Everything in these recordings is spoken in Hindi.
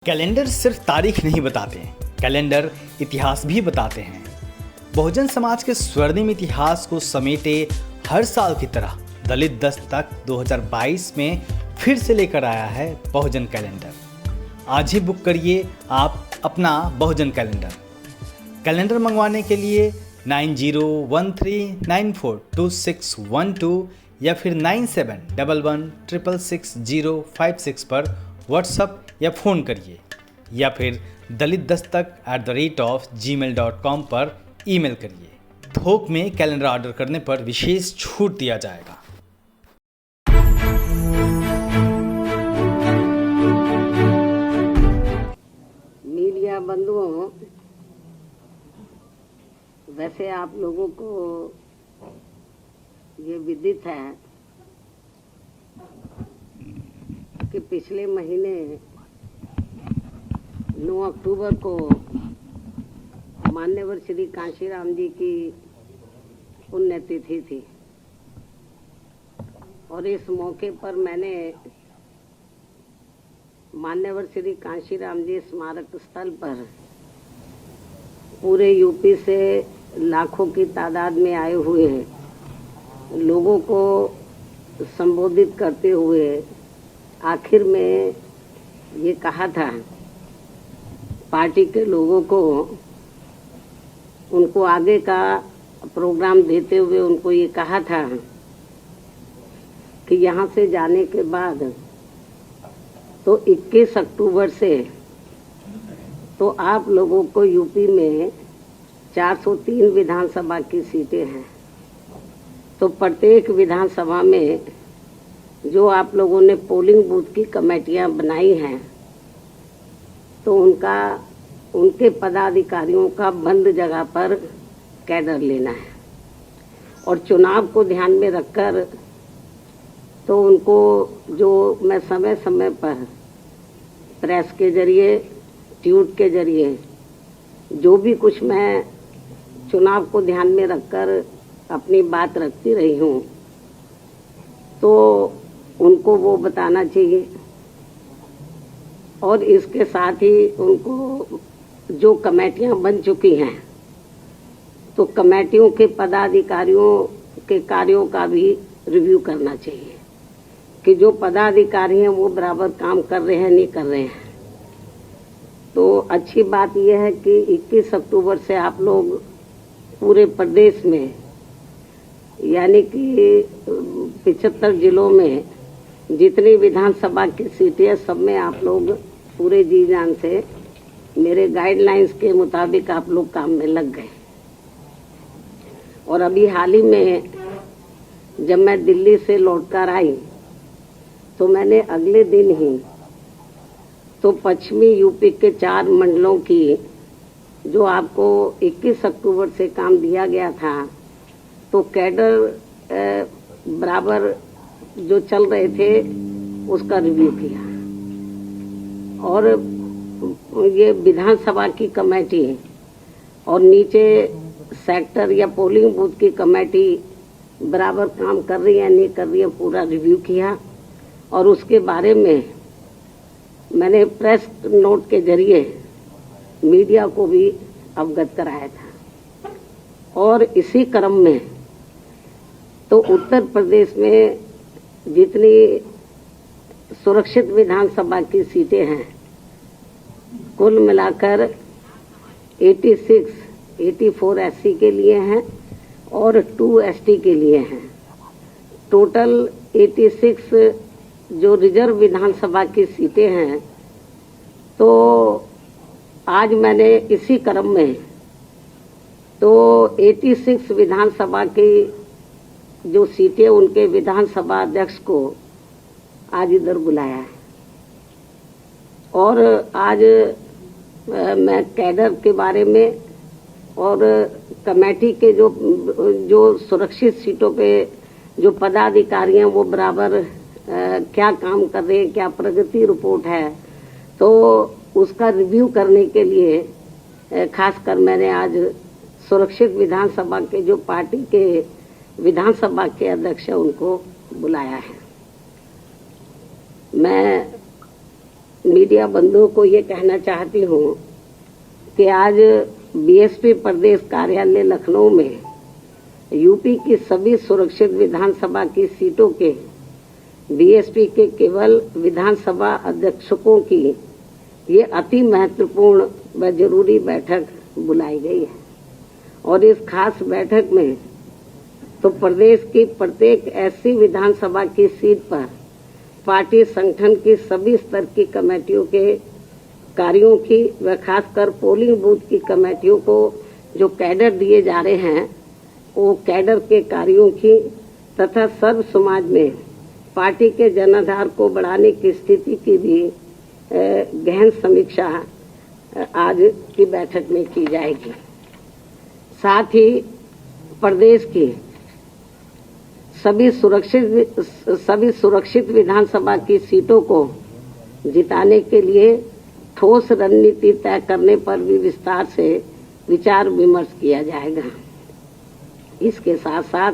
कैलेंडर सिर्फ तारीख नहीं बताते, कैलेंडर इतिहास भी बताते हैं। बहुजन समाज के स्वर्णिम इतिहास को समेटे हर साल की तरह दलित दस्तक 2022 में फिर से लेकर आया है बहुजन कैलेंडर। आज ही बुक करिए आप अपना बहुजन कैलेंडर। कैलेंडर मंगवाने के लिए 9013942612 या फिर 9711666056 पर व्हाट्सअप या फ़ोन करिए या फिर dalitdastak@gmail.com पर ईमेल करिए। थोक में कैलेंडर ऑर्डर करने पर विशेष छूट दिया जाएगा। मीडिया बंधुओं, वैसे आप लोगों को ये विदित है कि पिछले महीने 9 अक्टूबर को मान्यवर श्री कांशीराम जी की पुण्यतिथि थी और इस मौके पर मैंने मान्यवर श्री कांशीराम जी स्मारक स्थल पर पूरे यूपी से लाखों की तादाद में आए हुए लोगों को संबोधित करते हुए आखिर में ये कहा था पार्टी के लोगों को, उनको आगे का प्रोग्राम देते हुए उनको ये कहा था कि यहाँ से जाने के बाद तो 21 अक्टूबर से तो आप लोगों को यूपी में 403 विधानसभा की सीटें हैं, तो प्रत्येक विधानसभा में जो आप लोगों ने पोलिंग बूथ की कमेटियां बनाई हैं तो उनके पदाधिकारियों का बंद जगह पर कैडर लेना है और चुनाव को ध्यान में रखकर तो उनको जो मैं समय समय पर प्रेस के जरिए, ट्वीट के जरिए जो भी कुछ मैं चुनाव को ध्यान में रखकर अपनी बात रखती रही हूँ तो उनको वो बताना चाहिए। और इसके साथ ही उनको जो कमेटियां बन चुकी हैं तो कमेटियों के पदाधिकारियों के कार्यों का भी रिव्यू करना चाहिए कि जो पदाधिकारी हैं वो बराबर काम कर रहे हैं, नहीं कर रहे हैं। तो अच्छी बात यह है कि 21 अक्टूबर से आप लोग पूरे प्रदेश में यानी कि 75 जिलों में जितनी विधानसभा की सीटें सब में आप लोग पूरे जी जान से मेरे गाइडलाइंस के मुताबिक आप लोग काम में लग गए। और अभी हाल ही में जब मैं दिल्ली से लौटकर आई तो मैंने अगले दिन ही तो पश्चिमी यूपी के 4 मंडलों की जो आपको 21 अक्टूबर से काम दिया गया था तो कैडर बराबर जो चल रहे थे उसका रिव्यू किया और ये विधानसभा की कमेटी और नीचे सेक्टर या पोलिंग बूथ की कमेटी बराबर काम कर रही है नहीं कर रही है पूरा रिव्यू किया और उसके बारे में मैंने प्रेस नोट के जरिए मीडिया को भी अवगत कराया था। और इसी क्रम में तो उत्तर प्रदेश में जितनी सुरक्षित विधानसभा की सीटें हैं कुल मिलाकर 84 एससी के लिए हैं और 2 एसटी के लिए हैं। टोटल 86 जो रिजर्व विधानसभा की सीटें हैं तो आज मैंने इसी क्रम में तो 86 विधानसभा की जो सीटें उनके विधानसभा अध्यक्ष को आज इधर बुलाया है और आज मैं कैडर के बारे में और कमेटी के जो सुरक्षित सीटों पे जो पदाधिकारी हैं वो बराबर क्या काम कर रहे हैं, क्या प्रगति रिपोर्ट है, तो उसका रिव्यू करने के लिए खासकर मैंने आज सुरक्षित विधानसभा के जो पार्टी के विधानसभा के अध्यक्ष हैं उनको बुलाया है। मैं मीडिया बंधुओं को ये कहना चाहती हूँ कि आज बीएसपी प्रदेश कार्यालय लखनऊ में यूपी की सभी सुरक्षित विधानसभा की सीटों के बीएसपी के केवल विधानसभा अध्यक्षों की ये अति महत्वपूर्ण व जरूरी बैठक बुलाई गई है। और इस खास बैठक में तो प्रदेश की प्रत्येक ऐसी विधानसभा की सीट पर पार्टी संगठन की सभी स्तर की कमेटियों के कार्यों की व खासकर पोलिंग बूथ की कमेटियों को जो कैडर दिए जा रहे हैं वो कैडर के कार्यों की तथा सर्व समाज में पार्टी के जनाधार को बढ़ाने की स्थिति की भी गहन समीक्षा आज की बैठक में की जाएगी। साथ ही प्रदेश की सभी सुरक्षित विधानसभा की सीटों को जिताने के लिए ठोस रणनीति तय करने पर भी विस्तार से विचार विमर्श किया जाएगा। इसके साथ साथ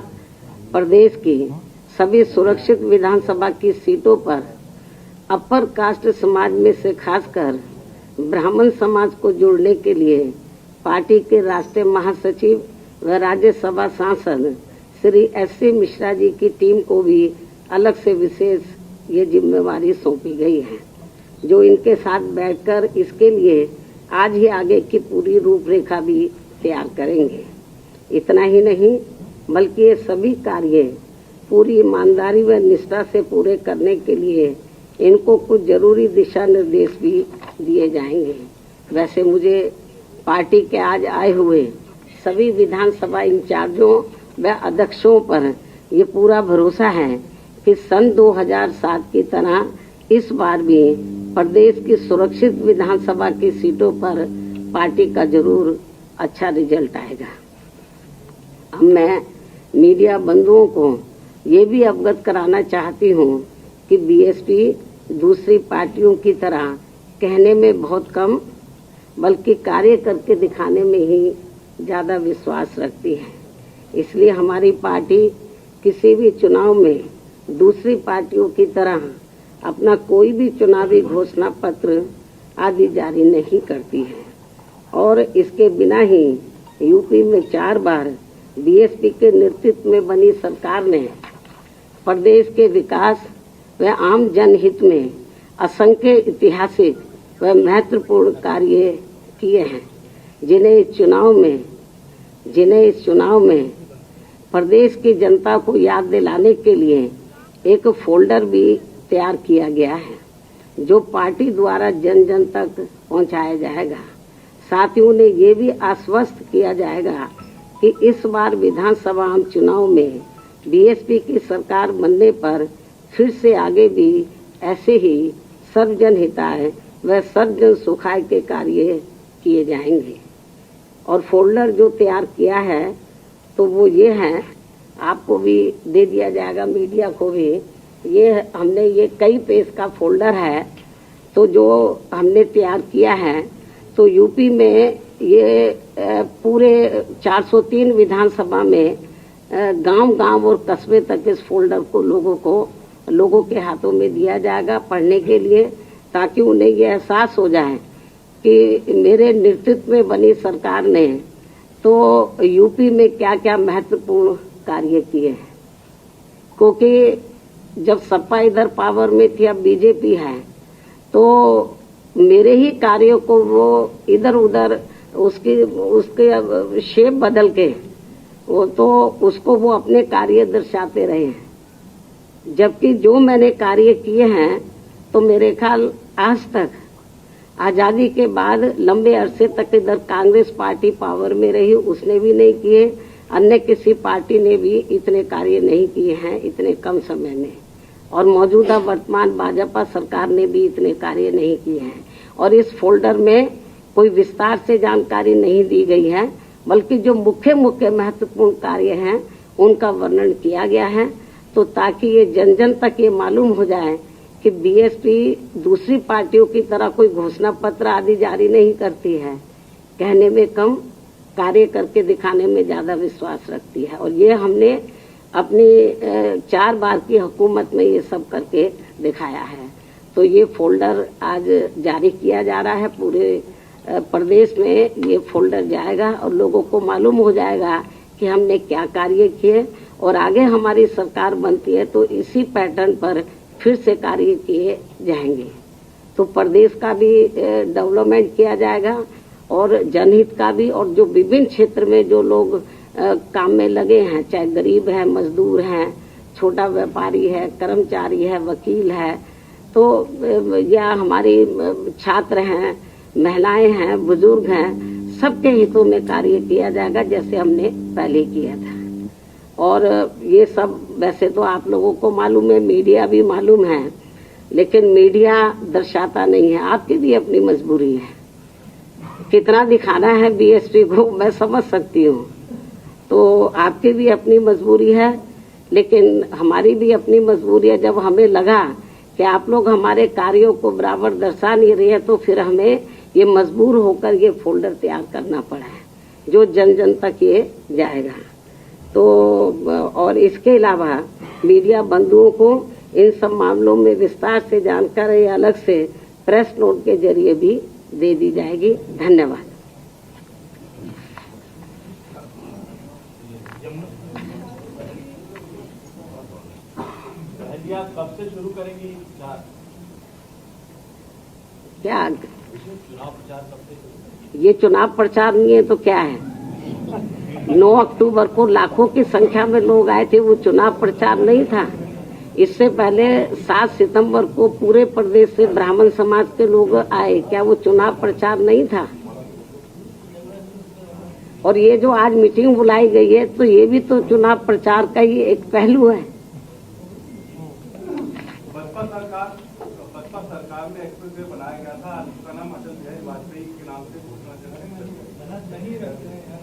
प्रदेश की सभी सुरक्षित विधानसभा की सीटों पर अपर कास्ट समाज में से खासकर ब्राह्मण समाज को जोड़ने के लिए पार्टी के राष्ट्रीय महासचिव व राज्यसभा सांसद श्री एस.सी. मिश्रा जी की टीम को भी अलग से विशेष ये जिम्मेवारी सौंपी गई है, जो इनके साथ बैठकर इसके लिए आज ही आगे की पूरी रूपरेखा भी तैयार करेंगे। इतना ही नहीं बल्कि ये सभी कार्य पूरी ईमानदारी व निष्ठा से पूरे करने के लिए इनको कुछ जरूरी दिशा निर्देश भी दिए जाएंगे। वैसे मुझे पार्टी के आज आए हुए सभी विधानसभा इंचार्जों व अध्यक्षों पर ये पूरा भरोसा है कि सन 2007 की तरह इस बार भी प्रदेश की सुरक्षित विधानसभा की सीटों पर पार्टी का जरूर अच्छा रिजल्ट आएगा। अब मैं मीडिया बंधुओं को ये भी अवगत कराना चाहती हूँ कि बीएसपी दूसरी पार्टियों की तरह कहने में बहुत कम बल्कि कार्य करके दिखाने में ही ज़्यादा विश्वास रखती है। इसलिए हमारी पार्टी किसी भी चुनाव में दूसरी पार्टियों की तरह अपना कोई भी चुनावी घोषणा पत्र आदि जारी नहीं करती है। और इसके बिना ही यूपी में 4 बार बीएसपी के नेतृत्व में बनी सरकार ने प्रदेश के विकास व आम जनहित में असंख्य ऐतिहासिक व महत्वपूर्ण कार्य किए हैं, जिन्हें इस चुनाव में प्रदेश की जनता को याद दिलाने के लिए एक फोल्डर भी तैयार किया गया है, जो पार्टी द्वारा जन जन तक पहुंचाया जाएगा। साथ ही उन्हें ये भी आश्वस्त किया जाएगा कि इस बार विधानसभा आम चुनाव में बीएसपी की सरकार बनने पर फिर से आगे भी ऐसे ही सर्वजन हिताय व सर्वजन सुखाय के कार्य किए जाएंगे। और फोल्डर जो तैयार किया है तो वो ये है, आपको भी दे दिया जाएगा, मीडिया को भी। ये हमने ये कई पेज का फोल्डर है, तो जो हमने तैयार किया है तो यूपी में ये पूरे 403 विधानसभा में गांव-गांव और कस्बे तक इस फोल्डर को लोगों के हाथों में दिया जाएगा पढ़ने के लिए, ताकि उन्हें ये एहसास हो जाए कि मेरे नेतृत्व में बनी सरकार ने तो यूपी में क्या क्या महत्वपूर्ण कार्य किए हैं। क्योंकि जब सपा इधर पावर में थी, अब बीजेपी है, तो मेरे ही कार्यों को वो इधर उधर उसके शेप बदल के उसको वो अपने कार्य दर्शाते रहे हैं। जबकि जो मैंने कार्य किए हैं तो मेरे ख्याल आज तक आजादी के बाद लंबे अरसे तक इधर कांग्रेस पार्टी पावर में रही, उसने भी नहीं किए, अन्य किसी पार्टी ने भी इतने कार्य नहीं किए हैं इतने कम समय में, और मौजूदा वर्तमान भाजपा सरकार ने भी इतने कार्य नहीं किए हैं। और इस फोल्डर में कोई विस्तार से जानकारी नहीं दी गई है, बल्कि जो मुख्य महत्वपूर्ण कार्य हैं उनका वर्णन किया गया है, तो ताकि ये जन जन तक ये मालूम हो जाए कि बीएसपी दूसरी पार्टियों की तरह कोई घोषणा पत्र आदि जारी नहीं करती है, कहने में कम कार्य करके दिखाने में ज्यादा विश्वास रखती है। और ये हमने अपनी 4 बार की हुकूमत में ये सब करके दिखाया है। तो ये फोल्डर आज जारी किया जा रहा है। पूरे प्रदेश में ये फोल्डर जाएगा और लोगों को मालूम हो जाएगा कि हमने क्या कार्य किए, और आगे हमारी सरकार बनती है तो इसी पैटर्न पर फिर से कार्य किए जाएंगे। तो प्रदेश का भी डेवलपमेंट किया जाएगा और जनहित का भी, और जो विभिन्न क्षेत्र में जो लोग काम में लगे हैं, चाहे गरीब है, मजदूर हैं, छोटा व्यापारी है, कर्मचारी है, वकील है, तो या हमारे छात्र हैं, महिलाएं हैं, बुजुर्ग हैं, सबके हितों में कार्य किया जाएगा जैसे हमने पहले किया था। और ये सब वैसे तो आप लोगों को मालूम है, मीडिया भी मालूम है, लेकिन मीडिया दर्शाता नहीं है। आपकी भी अपनी मजबूरी है, कितना दिखाना है बीएसपी को मैं समझ सकती हूँ, तो आपकी भी अपनी मजबूरी है, लेकिन हमारी भी अपनी मजबूरी है। जब हमें लगा कि आप लोग हमारे कार्यों को बराबर दर्शा नहीं रहे हैं, तो फिर हमें ये मजबूर होकर ये फोल्डर तैयार करना पड़ा है जो जन जन तक ये जाएगा। तो और इसके अलावा मीडिया बंधुओं को इन सब मामलों में विस्तार से जानकारी अलग से प्रेस नोट के जरिए भी दे दी जाएगी। धन्यवाद। आप कब से शुरू करेंगी क्या चुनाव प्रचार कब से शुरू? ये चुनाव प्रचार नहीं है तो क्या है? 9 अक्टूबर को लाखों की संख्या में लोग आए थे, वो चुनाव प्रचार नहीं था। इससे पहले 7 सितंबर को पूरे प्रदेश से ब्राह्मण समाज के लोग आए, क्या वो चुनाव प्रचार नहीं था? और ये जो आज मीटिंग बुलाई गई है, तो ये भी तो चुनाव प्रचार का ही एक पहलू है। बसपा सरकार में एक्सप्रेसवे बनाया गया था, उसका नाम अटल बिहारी वाजपेयी के नाम से घोषणा।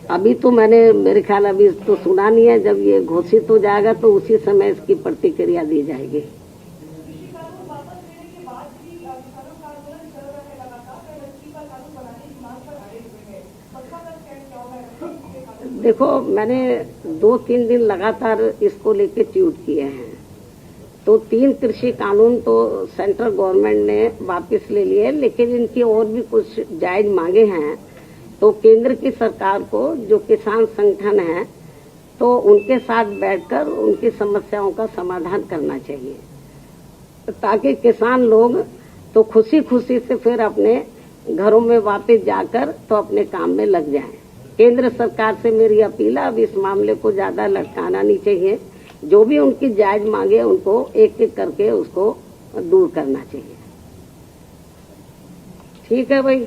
अभी तो मैंने मेरे ख्याल अभी तो सुना नहीं है, जब ये घोषित हो जाएगा तो उसी समय इसकी प्रतिक्रिया दी जाएगी। देखो, मैंने 2-3 दिन लगातार इसको लेके ट्वीट किए हैं। तो 3 कृषि कानून तो सेंट्रल गवर्नमेंट ने वापस ले लिए, लेकिन इनकी और भी कुछ जायज मांगे हैं। तो केंद्र की सरकार को, जो किसान संगठन है, तो उनके साथ बैठकर उनकी समस्याओं का समाधान करना चाहिए, ताकि किसान लोग तो खुशी खुशी से फिर अपने घरों में वापस जाकर तो अपने काम में लग जाएं। केंद्र सरकार से मेरी अपील है, अब इस मामले को ज्यादा लटकाना नहीं चाहिए। जो भी उनकी जायज मांगे उनको एक एक करके उसको दूर करना चाहिए। ठीक है भाई।